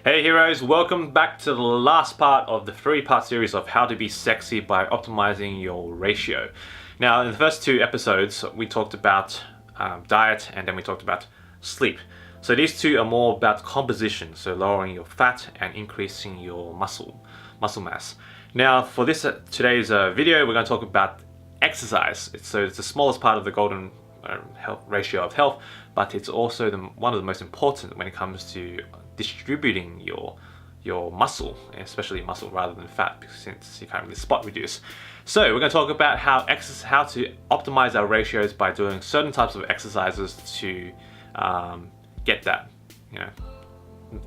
Hey heroes, welcome back to the last part of the 3-part series of how to be sexy by optimizing your ratio. Now in the first 2 episodes we talked about diet and then we talked about sleep. So these 2 are more about composition, so lowering your fat and increasing your muscle mass. Now for this today's video we're going to talk about exercise. So it's the smallest part of the golden health ratio of health, but it's also one of the most important when it comes to distributing your muscle, especially muscle rather than fat, since you can't really spot reduce. So we're going to talk about how to optimize our ratios by doing certain types of exercises to get that,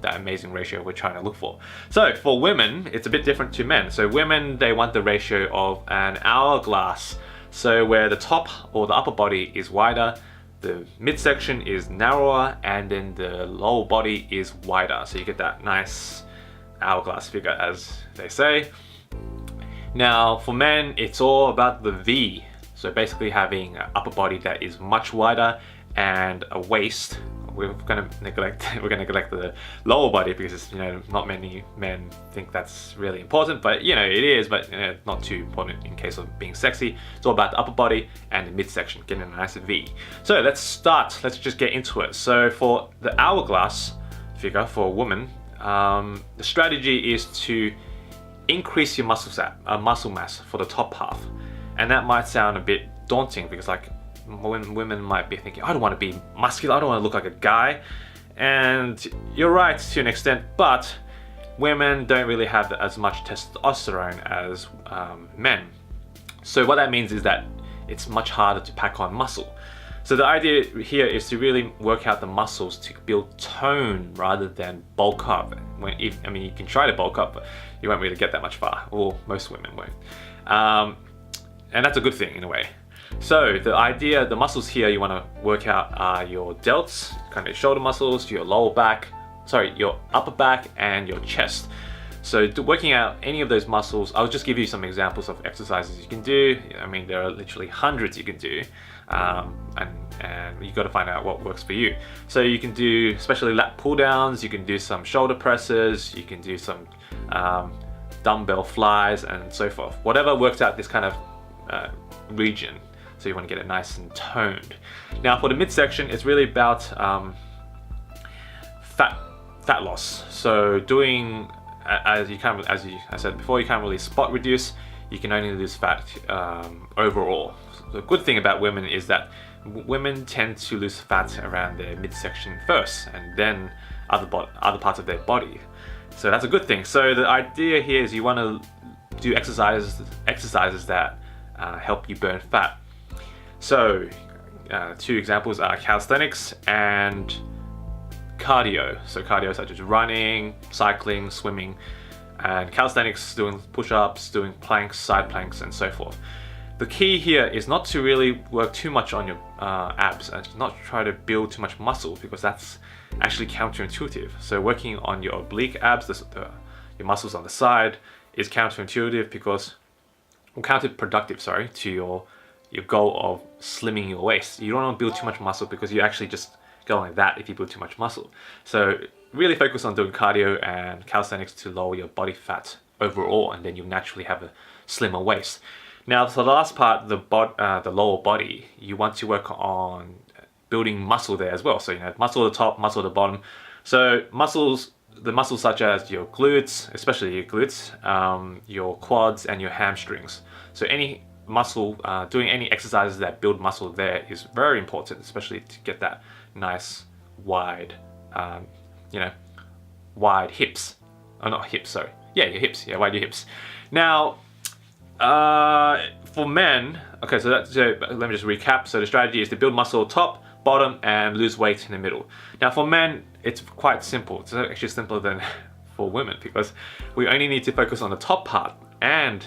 that amazing ratio we're trying to look for. So for women, it's a bit different to men. So women, they want the ratio of an hourglass. So where the top or the upper body is wider, the midsection is narrower, and then the lower body is wider. So you get that nice hourglass figure, as they say. Now for men, it's all about the V. So basically having an upper body that is much wider and a waist. We're gonna neglect the lower body because not many men think that's really important, but it is, but not too important in case of being sexy. It's all about the upper body and the midsection, getting a nice V. So let's just get into it. So for the hourglass figure for a woman, the strategy is to increase your muscle mass for the top half. And that might sound a bit daunting because women might be thinking, I don't want to be muscular, I don't want to look like a guy. And you're right to an extent, but women don't really have as much testosterone as men. So what that means is that it's much harder to pack on muscle. So the idea here is to really work out the muscles to build tone rather than bulk up. You can try to bulk up, but you won't really get that much far, or most women won't. And that's a good thing in a way. So the muscles here you want to work out are your delts, kind of shoulder muscles, your your upper back and your chest. So working out any of those muscles, I'll just give you some examples of exercises you can do. There are literally hundreds you can do, and you got to find out what works for you. So you can do especially lat pull downs, you can do some shoulder presses, you can do some dumbbell flies and so forth. Whatever works out this kind of region. So you want to get it nice and toned. Now for the midsection, it's really about fat loss. So doing, as I said before, you can't really spot reduce. You can only lose fat overall. The good thing about women is that women tend to lose fat around their midsection first, and then other parts of their body. So that's a good thing. So the idea here is you want to do exercises that help you burn fat. So 2 examples are calisthenics and cardio. So cardio such as running, cycling, swimming, and calisthenics doing push-ups, doing planks, side planks, and so forth. The key here is not to really work too much on your abs and not try to build too much muscle, because that's actually counterintuitive. So working on your oblique abs, your muscles on the side, is counterproductive to your goal of slimming your waist. You don't want to build too much muscle because you actually just go like that if you build too much muscle. So really focus on doing cardio and calisthenics to lower your body fat overall, and then you naturally have a slimmer waist. Now for the last part, the lower body, you want to work on building muscle there as well. So muscle at the top, muscle at the bottom. So the muscles such as your glutes, especially your glutes, your quads and your hamstrings. So any muscle, doing any exercises that build muscle there is very important, especially to get that nice wide, wide hips. Oh, not hips, sorry. Yeah, your hips. Yeah, wide your hips. Now, for men, okay, so let me just recap. So the strategy is to build muscle top, bottom, and lose weight in the middle. Now for men, it's quite simple. It's actually simpler than for women, because we only need to focus on the top part and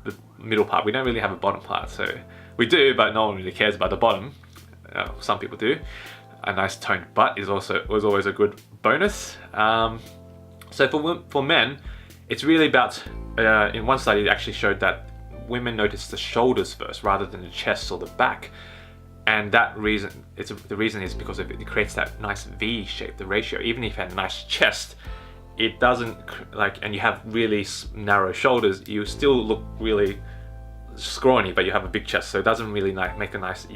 the middle part. We don't really have a bottom part. So we do, but no one really cares about the bottom. Some people do. A nice toned butt was always a good bonus. So for men, it's really about, in one study it actually showed that women notice the shoulders first rather than the chest or the back. And the reason is because it creates that nice V shape, the ratio. Even if you had a nice chest, it doesn't and you have really narrow shoulders, you still look really scrawny, but you have a big chest, so it doesn't really make a nice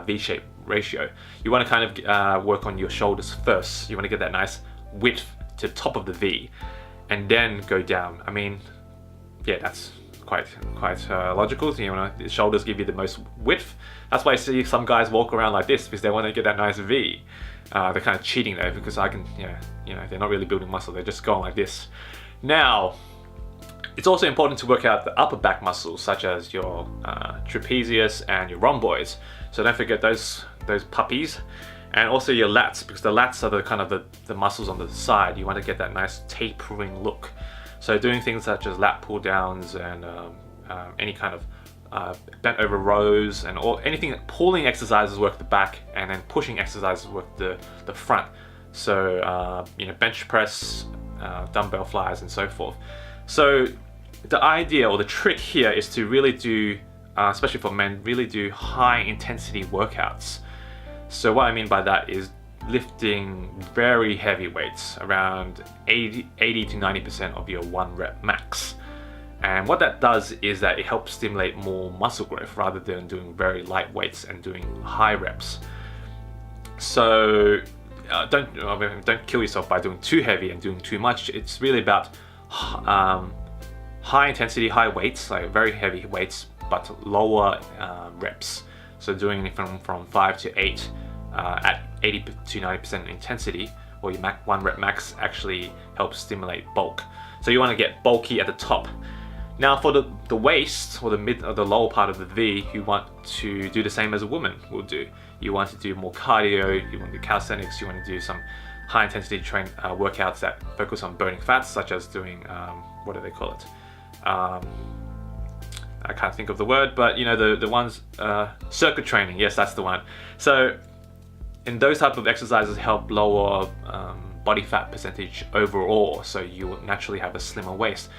V-shape ratio. You want to kind of work on your shoulders first. You want to get that nice width to the top of the V, and then go down. I mean, yeah, that's quite logical. The shoulders give you the most width. That's why I see some guys walk around like this, because they want to get that nice V. They're kind of cheating though, because they're not really building muscle. They're just going like this. Now, it's also important to work out the upper back muscles, such as your trapezius and your rhomboids. So don't forget those puppies, and also your lats, because the lats are the kind of the muscles on the side. You want to get that nice tapering look. So doing things such as lat pull downs and any kind of bent over rows and anything pulling exercises work the back, and then pushing exercises work the front. So bench press, dumbbell flies, and so forth. So the idea or the trick here is to really do, especially for men, really do high intensity workouts. So what I mean by that is lifting very heavy weights, around 80 to 90% of your 1 rep max. And what that does is that it helps stimulate more muscle growth rather than doing very light weights and doing high reps. So don't kill yourself by doing too heavy and doing too much. It's really about high intensity, high weights, like very heavy weights, but lower reps. So doing it from 5 to 8 at 80 to 90% intensity, or your 1 rep max, actually helps stimulate bulk. So you want to get bulky at the top. Now for the waist, or the mid or the lower part of the V, you want to do the same as a woman will do. You want to do more cardio, you want to do calisthenics, you want to do some high intensity workouts that focus on burning fats, such as doing, what do they call it? I can't think of the word, but the ones, circuit training, yes, that's the one. So in those type of exercises help lower body fat percentage overall, so you will naturally have a slimmer waist.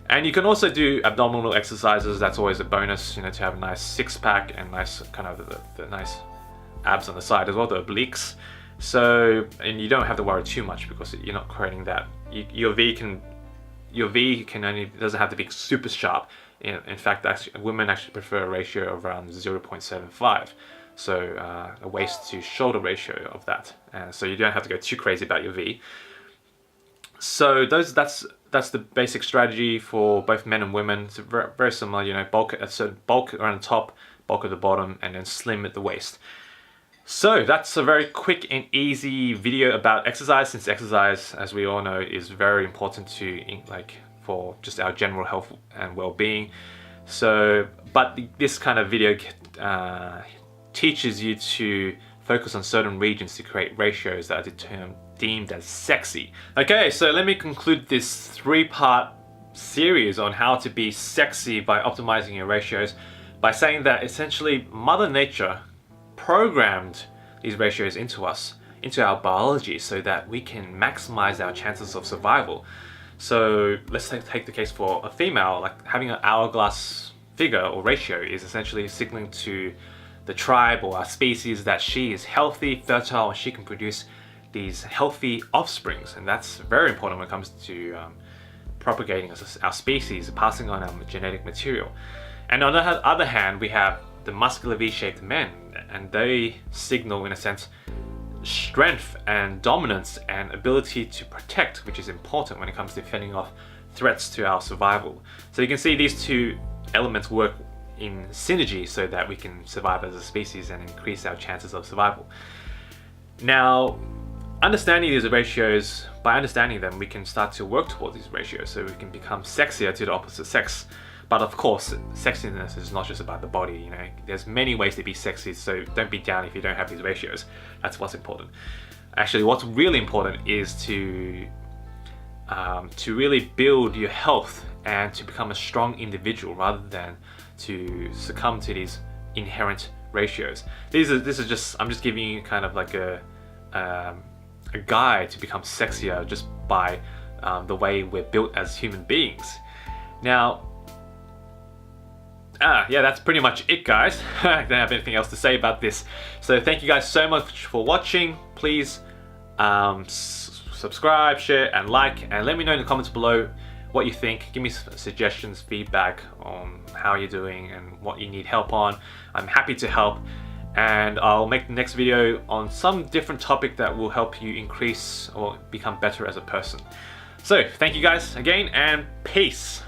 And you can also do abdominal exercises. That's always a bonus, to have a nice six-pack and nice kind of the nice abs on the side as well, the obliques. So, and you don't have to worry too much, because you're not creating that. Your V doesn't have to be super sharp. In fact, women actually prefer a ratio of around 0.75. So a waist to shoulder ratio of that. And so you don't have to go too crazy about your V. So that's the basic strategy for both men and women. It's very similar, bulk around the top, bulk at the bottom, and then slim at the waist. So that's a very quick and easy video about exercise, since exercise, as we all know, is very important for just our general health and well-being. So, but this kind of video teaches you to focus on certain regions to create ratios that are deemed as sexy. Okay, so let me conclude this 3-part series on how to be sexy by optimizing your ratios by saying that essentially Mother Nature programmed these ratios into us, into our biology, so that we can maximize our chances of survival. So let's take the case for a female. Like having an hourglass figure or ratio is essentially signaling to the tribe or our species that she is healthy, fertile, and she can produce these healthy offsprings. And that's very important when it comes to propagating our species, passing on our genetic material. And on the other hand, we have the muscular V-shaped men, and they signal, in a sense, strength and dominance and ability to protect, which is important when it comes to fending off threats to our survival. So you can see these two elements work in synergy so that we can survive as a species and increase our chances of survival. Now, understanding these ratios, by understanding them, we can start to work towards these ratios so we can become sexier to the opposite sex. But of course, sexiness is not just about the body, there's many ways to be sexy, so don't be down if you don't have these ratios. That's what's important. Actually, what's really important is to really build your health and to become a strong individual rather than to succumb to these inherent ratios. This is just, I'm just giving you kind of like a guide to become sexier just by the way we're built as human beings. Now, yeah, that's pretty much it, guys. I don't have anything else to say about this. So thank you guys so much for watching. Please subscribe, share, and like, and let me know in the comments below what you think. Give me suggestions, feedback on how you're doing and what you need help on. I'm happy to help, and I'll make the next video on some different topic that will help you increase or become better as a person. So thank you guys again, and peace.